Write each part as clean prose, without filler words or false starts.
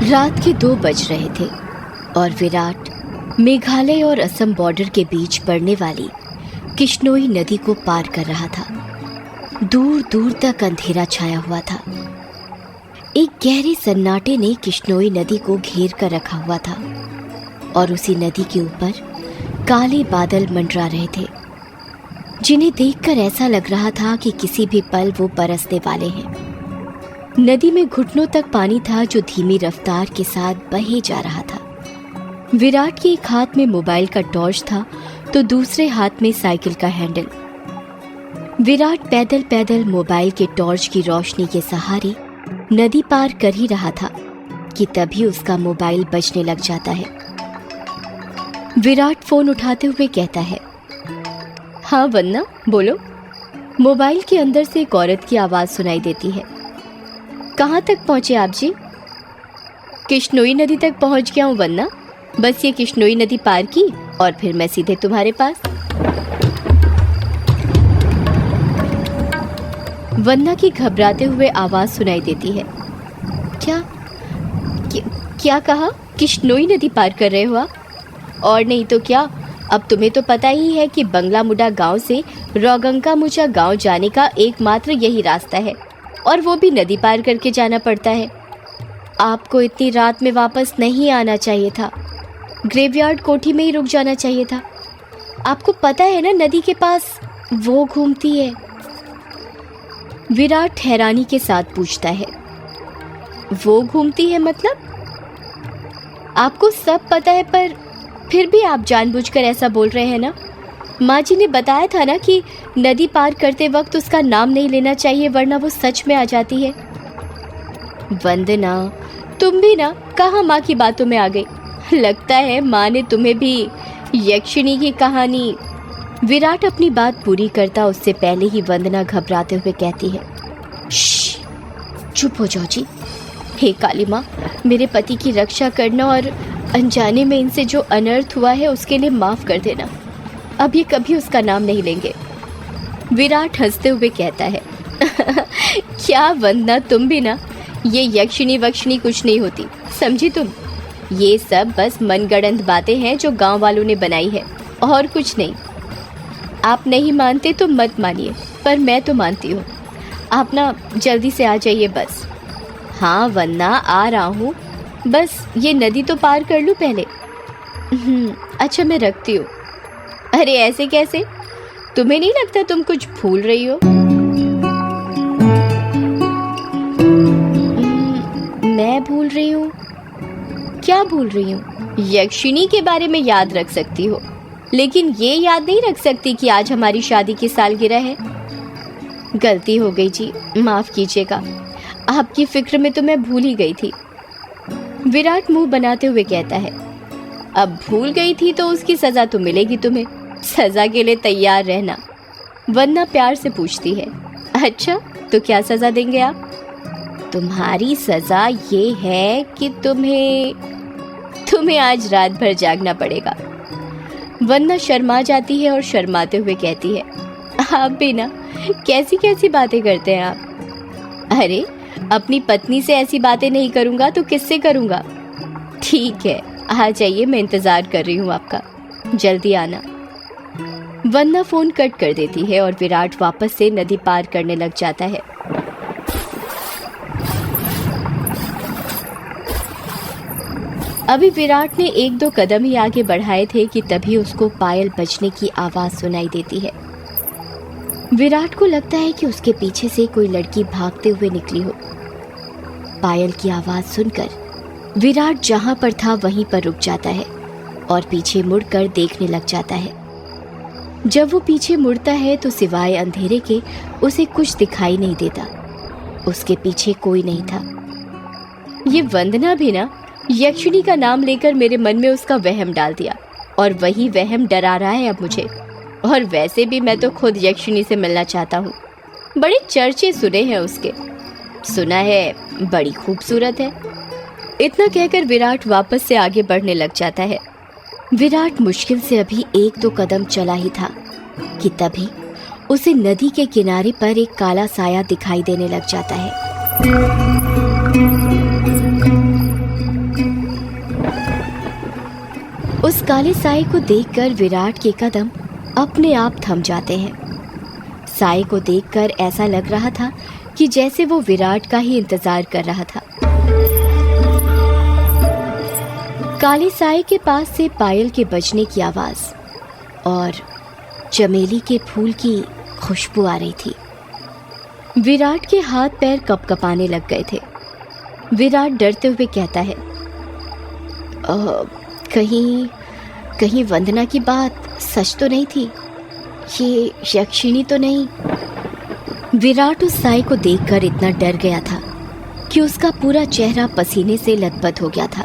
रात के 2 बज रहे थे और विराट मेघालय और असम बॉर्डर के बीच पड़ने वाली किश्नोई नदी को पार कर रहा था। दूर दूर तक अंधेरा छाया हुआ था। एक गहरे सन्नाटे ने किश्नोई नदी को घेर कर रखा हुआ था और उसी नदी के ऊपर काले बादल मंडरा रहे थे, जिन्हें देखकर ऐसा लग रहा था कि किसी भी पल वो बरसने वाले हैं। नदी में घुटनों तक पानी था जो धीमी रफ्तार के साथ बहे जा रहा था। विराट के एक हाथ में मोबाइल का टॉर्च था तो दूसरे हाथ में साइकिल का हैंडल। विराट पैदल पैदल मोबाइल के टॉर्च की रोशनी के सहारे नदी पार कर ही रहा था कि तभी उसका मोबाइल बजने लग जाता है। विराट फोन उठाते हुए कहता है, हाँ वन्ना बोलो। मोबाइल के अंदर से एक औरत की आवाज सुनाई देती है। कहाँ तक पहुंचे आप जी? किश्नोई नदी तक पहुंच गया हूं वन्ना, बस ये किश्नोई नदी पार की और फिर मैं सीधे तुम्हारे पास। वन्ना की घबराते हुए आवाज सुनाई देती है। क्या कहा? किश्नोई नदी पार कर रहे हो आप? और नहीं तो क्या, अब तुम्हें तो पता ही है कि बंगला मुडा गांव से रोगंका मुचा गांव जाने का एकमात्र यही रास्ता है और वो भी नदी पार करके जाना पड़ता है। आपको इतनी रात में वापस नहीं आना चाहिए था, ग्रेवयार्ड कोठी में ही रुक जाना चाहिए था। आपको पता है ना नदी के पास वो घूमती है। विराट हैरानी के साथ पूछता है, वो घूमती है मतलब? आपको सब पता है पर फिर भी आप जानबूझकर ऐसा बोल रहे हैं ना। माँ जी ने बताया था ना कि नदी पार करते वक्त उसका नाम नहीं लेना चाहिए वरना वो सच में आ जाती है। वंदना, तुम भी ना कहाँ माँ की बातों में आ गई। लगता है माँ ने तुम्हें भी यक्षिणी की कहानी। विराट अपनी बात पूरी करता उससे पहले ही वंदना घबराते हुए कहती है, श्श, चुप हो जाओ जी। हे काली माँ, मेरे पति की रक्षा करना और अनजाने में इनसे जो अनर्थ हुआ है उसके लिए माफ कर देना। अब ये कभी उसका नाम नहीं लेंगे। विराट हंसते हुए कहता है, क्या वंदना, तुम भी ना, ये यक्षिणी वक्षिणी कुछ नहीं होती, समझी तुम। ये सब बस मनगढ़ंत बातें हैं जो गांव वालों ने बनाई है और कुछ नहीं। आप नहीं मानते तो मत मानिए, पर मैं तो मानती हूँ। आप ना जल्दी से आ जाइए बस। हाँ वन्ना, आ रहा हूँ, बस ये नदी तो पार कर लूँ पहले। अच्छा मैं रखती हूँ। अरे ऐसे कैसे? तुम्हें नहीं लगता तुम कुछ भूल रही हो? मैं भूल रही हूँ? क्या भूल रही हूँ? यक्षिणी के बारे में याद रख सकती हो, लेकिन ये याद नहीं रख सकती कि आज हमारी शादी की सालगिरह है। गलती हो गई जी, माफ कीजिएगा। आपकी फिक्र में तो मैं भूल ही गई थी। विराट मुंह बनाते हुए कहता है, अब भूल गई थी तो उसकी सजा तो मिलेगी तुम्हें। सजा के लिए तैयार रहना। वन्ना प्यार से पूछती है, अच्छा तो क्या सजा देंगे आप? तुम्हारी सजा ये है कि तुम्हें आज रात भर जागना पड़ेगा। वन्ना शर्मा जाती है और शर्माते हुए कहती है, आप भी ना कैसी कैसी बातें करते हैं आप। अरे अपनी पत्नी से ऐसी बातें नहीं करूंगा तो किससे करूंगा। ठीक है, आ जाइए, मैं इंतजार कर रही हूँ आपका, जल्दी आना। वन्ना फोन कट कर देती है और विराट वापस से नदी पार करने लग जाता है। अभी विराट ने 1-2 कदम ही आगे बढ़ाए थे कि तभी उसको पायल बजने की आवाज सुनाई देती है। विराट को लगता है कि उसके पीछे से कोई लड़की भागते हुए निकली हो। पायल की आवाज सुनकर विराट जहां पर था वहीं पर रुक जाता है और पीछे मुड़कर देखने लग जाता है। जब वो पीछे मुड़ता है तो सिवाय अंधेरे के उसे कुछ दिखाई नहीं देता। उसके पीछे कोई नहीं था। ये वंदना भी ना यक्षिणी का नाम लेकर मेरे मन में उसका वहम डाल दिया और वही वहम डरा रहा है अब मुझे। और वैसे भी मैं तो खुद यक्षिणी से मिलना चाहता हूँ। बड़े चर्चे सुने हैं उसके, सुना है बड़ी खूबसूरत है। इतना कहकर विराट वापस से आगे बढ़ने लग जाता है। विराट मुश्किल से अभी 1-2 कदम चला ही था कि तभी उसे नदी के किनारे पर एक काला साया दिखाई देने लग जाता है। उस काले साए को देखकर विराट के कदम अपने आप थम जाते हैं। साए को देखकर ऐसा लग रहा था कि जैसे वो विराट का ही इंतजार कर रहा था। काले साए के पास से पायल के बजने की आवाज और चमेली के फूल की खुशबू आ रही थी। विराट के हाथ पैर कपकपाने लग गए थे। विराट डरते हुए कहता है, कहीं वंदना की बात सच तो नहीं थी? ये यक्षिणी तो नहीं? विराट उस साए को देखकर इतना डर गया था कि उसका पूरा चेहरा पसीने से लथपथ हो गया था।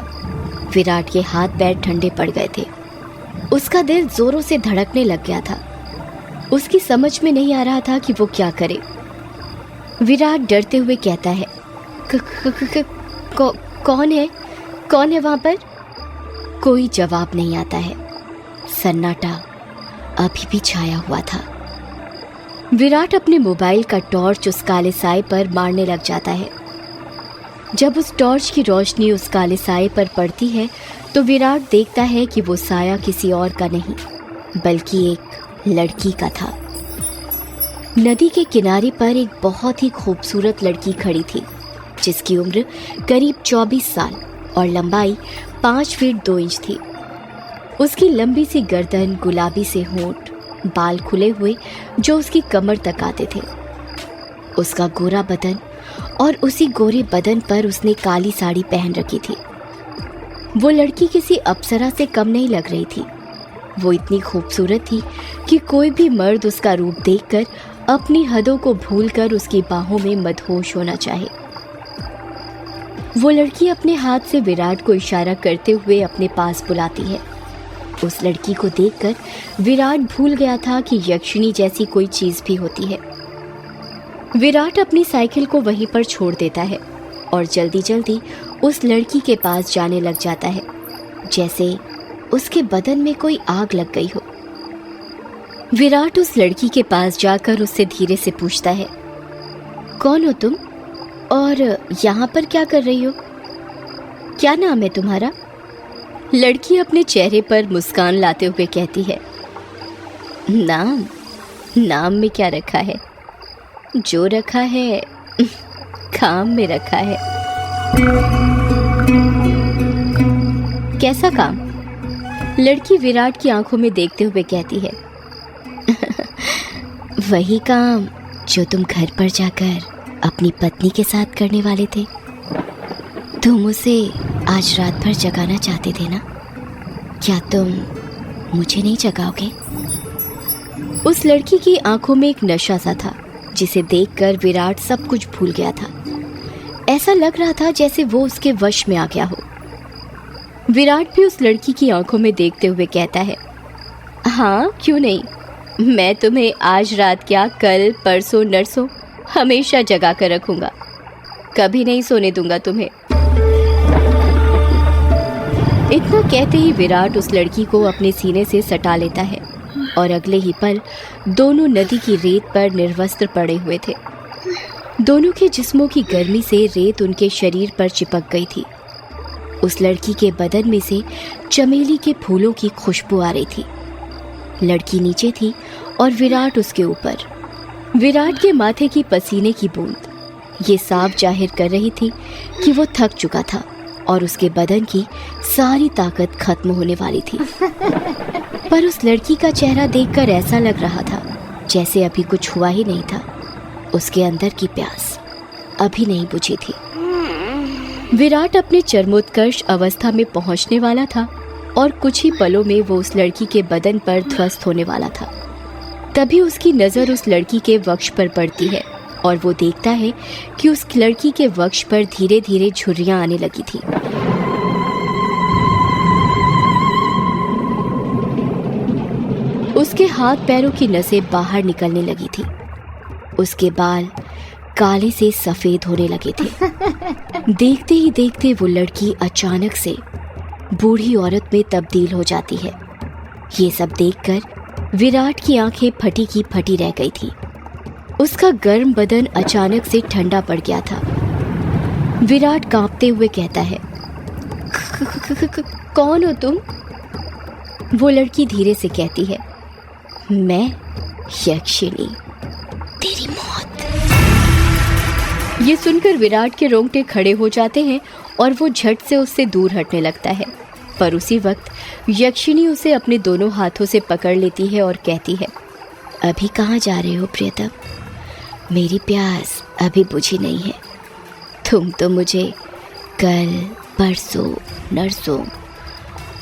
विराट के हाथ पैर ठंडे पड़ गए थे। उसका दिल जोरों से धड़कने लग गया था। उसकी समझ में नहीं आ रहा था कि वो क्या करे। विराट डरते हुए कहता है, कौन है वहां पर? कोई जवाब नहीं आता है। सन्नाटा अभी भी छाया हुआ था। विराट अपने मोबाइल का टॉर्च उस काले साए पर मारने लग जाता है। जब उस टॉर्च की रोशनी उस काले साए पर पड़ती है तो विराट देखता है कि वो साया किसी और का नहीं बल्कि एक लड़की का था। नदी के किनारे पर एक बहुत ही खूबसूरत लड़की खड़ी थी, जिसकी उम्र करीब 24 साल और लंबाई 5 फीट 2 इंच थी। उसकी लंबी सी गर्दन, गुलाबी से होंठ, बाल खुले हुए जो उसकी कमर तक आते थे, उसका गोरा बदन और उसी गोरे बदन पर उसने काली साड़ी पहन रखी थी। वो लड़की किसी अप्सरा से कम नहीं लग रही थी। वो इतनी खूबसूरत थी कि कोई भी मर्द उसका रूप देखकर अपनी हदों को भूलकर उसकी बाहों में मदहोश होना चाहे। वो लड़की अपने हाथ से विराट को इशारा करते हुए अपने पास बुलाती है। उस लड़की को देखकर विराट भूल गया था कि यक्षिणी जैसी कोई चीज भी होती है। विराट अपनी साइकिल को वहीं पर छोड़ देता है और जल्दी जल्दी उस लड़की के पास जाने लग जाता है, जैसे उसके बदन में कोई आग लग गई हो। विराट उस लड़की के पास जाकर उससे धीरे से पूछता है, कौन हो तुम और यहाँ पर क्या कर रही हो? क्या नाम है तुम्हारा? लड़की अपने चेहरे पर मुस्कान लाते हुए कहती है, नाम में क्या रखा है? जो रखा है काम में रखा है। कैसा काम? लड़की विराट की आंखों में देखते हुए कहती है, वही काम जो तुम घर पर जाकर अपनी पत्नी के साथ करने वाले थे। तुम उसे आज रात भर जगाना चाहते थे ना? क्या तुम मुझे नहीं जगाओगे? उस लड़की की आंखों में एक नशा सा था, जिसे देखकर विराट सब कुछ भूल गया था। ऐसा लग रहा था जैसे वो उसके वश में आ गया हो। विराट भी उस लड़की की आंखों में देखते हुए कहता है, हाँ क्यों नहीं, मैं तुम्हें आज रात क्या कल परसों नरसों हमेशा जगा कर रखूंगा, कभी नहीं सोने दूंगा तुम्हें। इतना कहते ही विराट उस लड़की को अपने सीने से सटा लेता है और अगले ही पल दोनों नदी की रेत पर निर्वस्त्र पड़े हुए थे। दोनों के जिस्मों की गर्मी से रेत उनके शरीर पर चिपक गई थी। उस लड़की के बदन में से चमेली के फूलों की खुशबू आ रही थी। लड़की नीचे थी और विराट उसके ऊपर। विराट के माथे की पसीने की बूंद ये साफ जाहिर कर रही थी कि वो थक चुका था और उसके बदन की सारी ताकत खत्म होने वाली थी। पर उस लड़की का चेहरा देखकर ऐसा लग रहा था जैसे अभी कुछ हुआ ही नहीं था। उसके अंदर की प्यास अभी नहीं बुझी थी। विराट अपने चरमोत्कर्ष अवस्था में पहुंचने वाला था और कुछ ही पलों में वो उस लड़की के बदन पर ध्वस्त होने वाला था। तभी उसकी नज़र उस लड़की के वक्ष पर पड़ती है और वो देखता है कि उस लड़की के वक्ष पर धीरे धीरे झुर्रियां आने लगी थी। उसके हाथ पैरों की नसें बाहर निकलने लगी थी। उसके बाल काले से सफेद होने लगे थे। देखते ही देखते वो लड़की अचानक से बूढ़ी औरत में तब्दील हो जाती है। ये सब देखकर विराट की आंखें फटी की फटी रह गई थी। उसका गर्म बदन अचानक से ठंडा पड़ गया था। विराट कांपते हुए कहता है, कौन हो तुम? वो लड़की धीरे से कहती है, मैं यक्षिणी, तेरी मौत। ये सुनकर विराट के रोंगटे खड़े हो जाते हैं और वो झट से उससे दूर हटने लगता है। पर उसी वक्त यक्षिणी उसे अपने दोनों हाथों से पकड़ लेती है और कहती है, अभी कहाँ जा रहे हो प्रियतम? मेरी प्यास अभी बुझी नहीं है। तुम तो मुझे कल, परसों, नरसों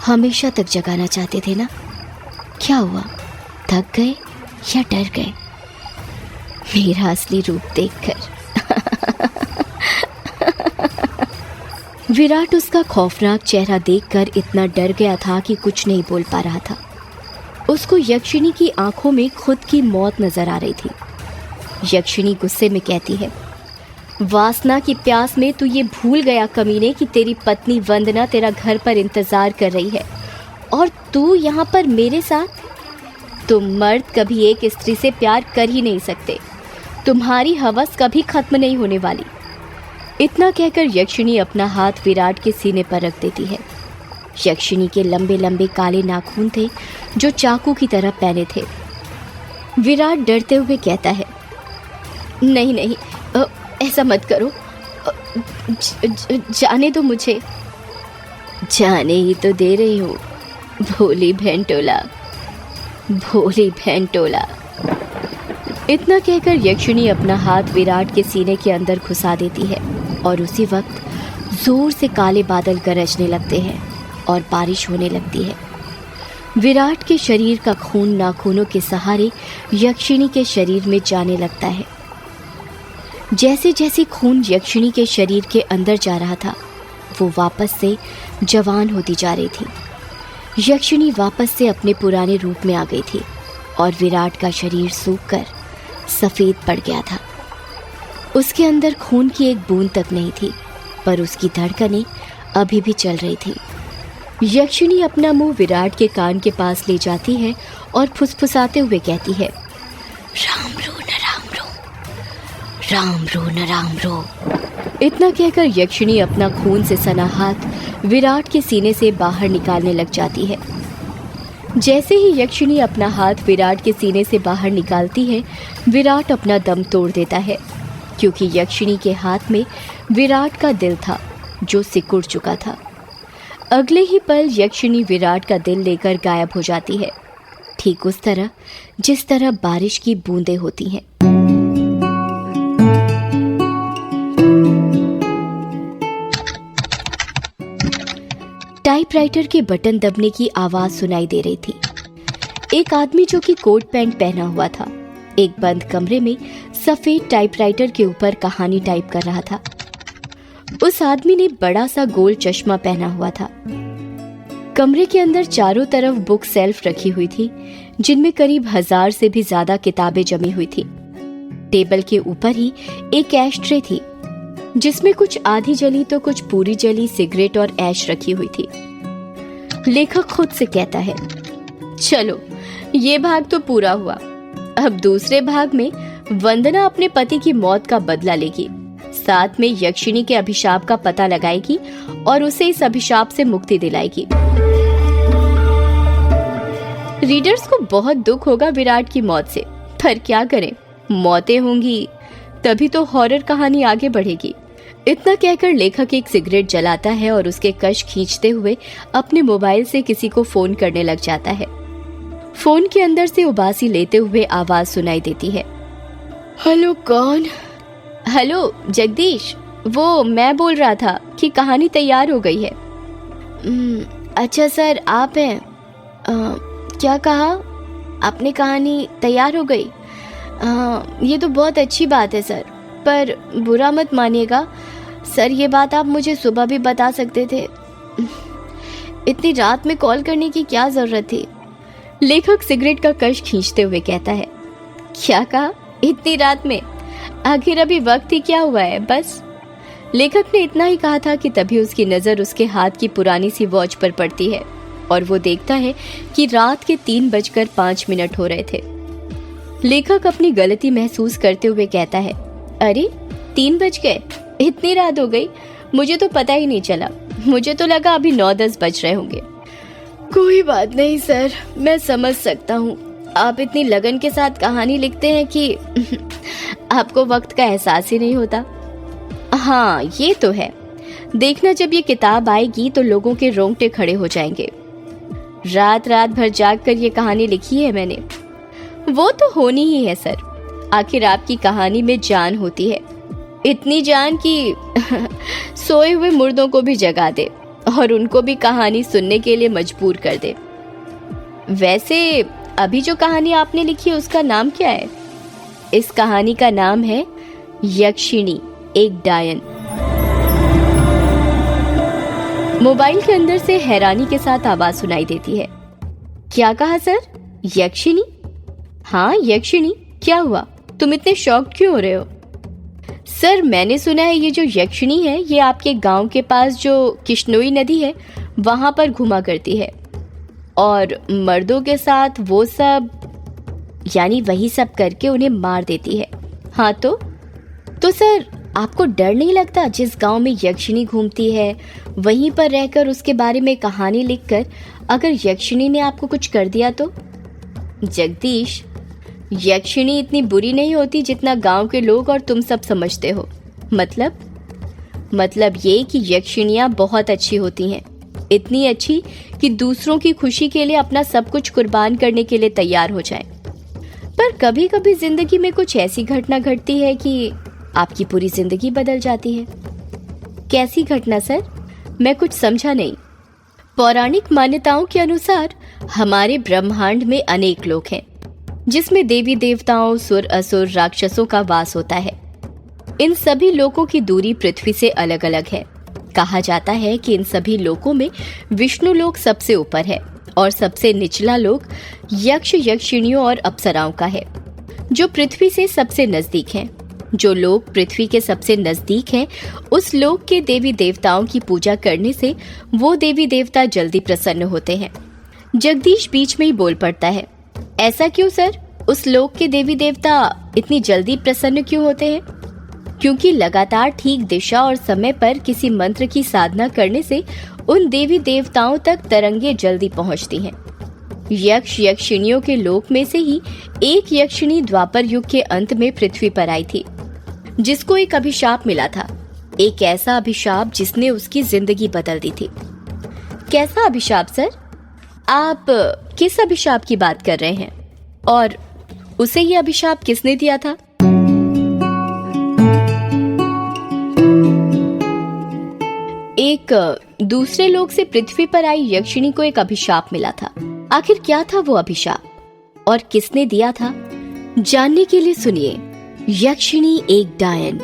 हमेशा तक जगाना चाहते थे ना? क्या हुआ, थक गए या डर गए मेरा असली रूप देखकर? विराट उसका खौफनाक चेहरा देखकर इतना डर गया था कि कुछ नहीं बोल पा रहा था। उसको यक्षिणी की आंखों में खुद की मौत नजर आ रही थी। यक्षिणी गुस्से में कहती है, वासना की प्यास में तू ये भूल गया कमीने कि तेरी पत्नी वंदना तेरा घर पर इंतजार कर रही है और तू यहाँ पर मेरे साथ? तुम मर्द कभी एक स्त्री से प्यार कर ही नहीं सकते। तुम्हारी हवस कभी खत्म नहीं होने वाली। इतना कहकर यक्षिणी अपना हाथ विराट के सीने पर रख देती है। यक्षिणी के लंबे लंबे काले नाखून थे जो चाकू की तरह पहने थे। विराट डरते हुए कहता है, नहीं नहीं, ऐसा मत करो, जाने दो मुझे। जाने ही तो दे रही हो, भोली भेंटोला, भोली भेंटोला। इतना कहकर यक्षिणी अपना हाथ विराट के सीने के अंदर घुसा देती है और उसी वक्त जोर से काले बादल गरजने लगते हैं और बारिश होने लगती है। विराट के शरीर का खून नाखूनों के सहारे यक्षिणी के शरीर में जाने लगता है। जैसे जैसे खून यक्षिणी के शरीर के अंदर जा रहा था, वो वापस से जवान होती जा रही थी। यक्षिणी वापस से अपने पुराने रूप में आ गई थी और विराट का शरीर सूखकर सफेद पड़ गया था। उसके अंदर खून की एक बूंद तक नहीं थी, पर उसकी धड़कनें अभी भी चल रही थी। यक्षिणी अपना मुंह विराट के कान के पास ले जाती है और फुसफुसाते हुए कहती है, राम रो न राम रो, राम रो न राम रो। इतना कहकर यक्षिणी अपना खून से सना हाथ विराट के सीने से बाहर निकालने लग जाती है। जैसे ही यक्षिणी अपना हाथ विराट के सीने से बाहर निकालती है, विराट अपना दम तोड़ देता है, क्योंकि यक्षिणी के हाथ में विराट का दिल था जो सिकुड़ चुका था। अगले ही पल यक्षिणी विराट का दिल लेकर गायब हो जाती है, ठीक उस तरह जिस तरह बारिश की बूंदें होती हैं। टाइपराइटर के बटन दबने की आवाज सुनाई दे रही थी। एक आदमी जो कि कोट पैंट पहना हुआ था, एक बंद कमरे में सफेद टाइपराइटर के ऊपर कहानी टाइप कर रहा था। उस आदमी ने बड़ा सा गोल चश्मा पहना हुआ था। कमरे के अंदर चारों तरफ बुक सेल्फ रखी हुई थी, जिनमें करीब 1000 से भी ज्यादा किताबें जमी हुई थी। टेबल के ऊपर ही एक ऐश ट्रे थी, जिसमें कुछ आधी जली तो कुछ पूरी जली सिगरेट और ऐश रखी हुई थी। लेखक खुद से कहता है, चलो ये भाग तो पूरा हुआ। अब दूसरे भाग में वंदना अपने पति की मौत का बदला लेगी, साथ में यक्षिणी के अभिशाप का पता लगाएगी और उसे इस अभिशाप से मुक्ति दिलाएगी। रीडर्स को बहुत दुख होगा विराट की मौत से, पर क्या करें, मौतें होंगी तभी तो हॉरर कहानी आगे बढ़ेगी। इतना कहकर लेखक एक सिगरेट जलाता है और उसके कश खींचते हुए अपने मोबाइल से किसी को फोन करने लग जाता है। फोन के अंदर से उबासी लेते हुए आवाज सुनाई देती है, हेलो कौन? हेलो जगदीश, वो मैं बोल रहा था कि कहानी तैयार हो गई है। अच्छा सर, आप हैं? क्या कहा आपने? कहानी तैयार हो गई? ये तो बहुत अच्छी बात है सर, पर बुरा मत मानिएगा सर, ये बात आप मुझे सुबह भी बता सकते थे। इतनी रात में कॉल करने की क्या जरूरत थी? लेखक सिगरेट का कश खींचते हुए कहता है, क्या कहा इतनी रात में? आखिर अभी वक्त ही क्या हुआ है बस। लेखक ने इतना ही कहा था कि तभी उसकी नजर उसके हाथ की पुरानी सी वॉच पर पड़ती है और वो देखता है कि रात के 3:05 हो रहे थे। लेखक अपनी गलती महसूस करते हुए कहता है, अरे 3 बज गए, इतनी रात हो गई, मुझे तो पता ही नहीं चला, मुझे तो लगा अभी 9-10 बज रहे होंगे। कोई बात नहीं सर, मैं समझ सकता हूँ। आप इतनी लगन के साथ कहानी लिखते हैं कि आपको वक्त का एहसास ही नहीं होता। हाँ ये तो है, देखना जब ये किताब आएगी तो लोगों के रोंगटे खड़े हो जाएंगे। रात रात भर जाग कर ये कहानी लिखी है मैंने। वो तो होनी ही है सर, आखिर आपकी कहानी में जान होती है, इतनी जान कि सोए हुए मुर्दों को भी जगा दे और उनको भी कहानी सुनने के लिए मजबूर कर दे। वैसे अभी जो कहानी आपने लिखी है उसका नाम क्या है? इस कहानी का नाम है यक्षिणी एक डायन। मोबाइल के अंदर से हैरानी के साथ आवाज सुनाई देती है। क्या कहा सर? यक्षिणी? हाँ यक्षिणी, क्या हुआ, तुम इतने शॉक्ड क्यों हो रहे हो? सर मैंने सुना है ये जो यक्षिणी है ये आपके गांव के पास जो किश्नोई नदी है वहां पर घुमा करती है और मर्दों के साथ वो सब, यानी वही सब करके उन्हें मार देती है। हाँ तो सर आपको डर नहीं लगता जिस गांव में यक्षिणी घूमती है वहीं पर रहकर उसके बारे में कहानी लिखकर अगर यक्षिणी ने आपको कुछ कर दिया तो? जगदीश, यक्षिणी इतनी बुरी नहीं होती जितना गांव के लोग और तुम सब समझते हो। मतलब ये कि यक्षिणियां बहुत अच्छी होती हैं, इतनी अच्छी कि दूसरों की खुशी के लिए अपना सब कुछ कुर्बान करने के लिए तैयार हो जाएं। पर कभी कभी जिंदगी में कुछ ऐसी घटना घटती है कि आपकी पूरी जिंदगी बदल जाती है। कैसी घटना सर? मैं कुछ समझा नहीं। पौराणिक मान्यताओं के अनुसार हमारे ब्रह्मांड में अनेक लोक हैं जिसमें देवी देवताओं, सुर असुर, राक्षसों का वास होता है। इन सभी लोकों की दूरी पृथ्वी से अलग अलग है। कहा जाता है कि इन सभी लोकों में विष्णु लोक सबसे ऊपर है और सबसे निचला लोक यक्ष, यक्षिणियों और अप्सराओं का है जो पृथ्वी से सबसे नजदीक हैं। जो लोग पृथ्वी के सबसे नजदीक हैं उस लोक के देवी देवताओं की पूजा करने से वो देवी देवता जल्दी प्रसन्न होते हैं। जगदीश बीच में ही बोल पड़ता है, ऐसा क्यों सर? उस लोक के देवी देवता इतनी जल्दी प्रसन्न क्यों होते हैं? क्योंकि लगातार ठीक दिशा और समय पर किसी मंत्र की साधना करने से उन देवी देवताओं तक तरंगे जल्दी पहुंचती हैं। यक्ष यक्षिणियों के लोक में से ही एक यक्षिणी द्वापर युग के अंत में पृथ्वी पर आई थी जिसको एक अभिशाप मिला था, एक ऐसा अभिशाप जिसने उसकी जिंदगी बदल दी थी। कैसा अभिशाप सर? आप किस अभिशाप की बात कर रहे हैं और उसे ये अभिशाप किसने दिया था? एक दूसरे लोक से पृथ्वी पर आई यक्षिणी को एक अभिशाप मिला था। आखिर क्या था वो अभिशाप और किसने दिया था? जानने के लिए सुनिए यक्षिणी एक डायन।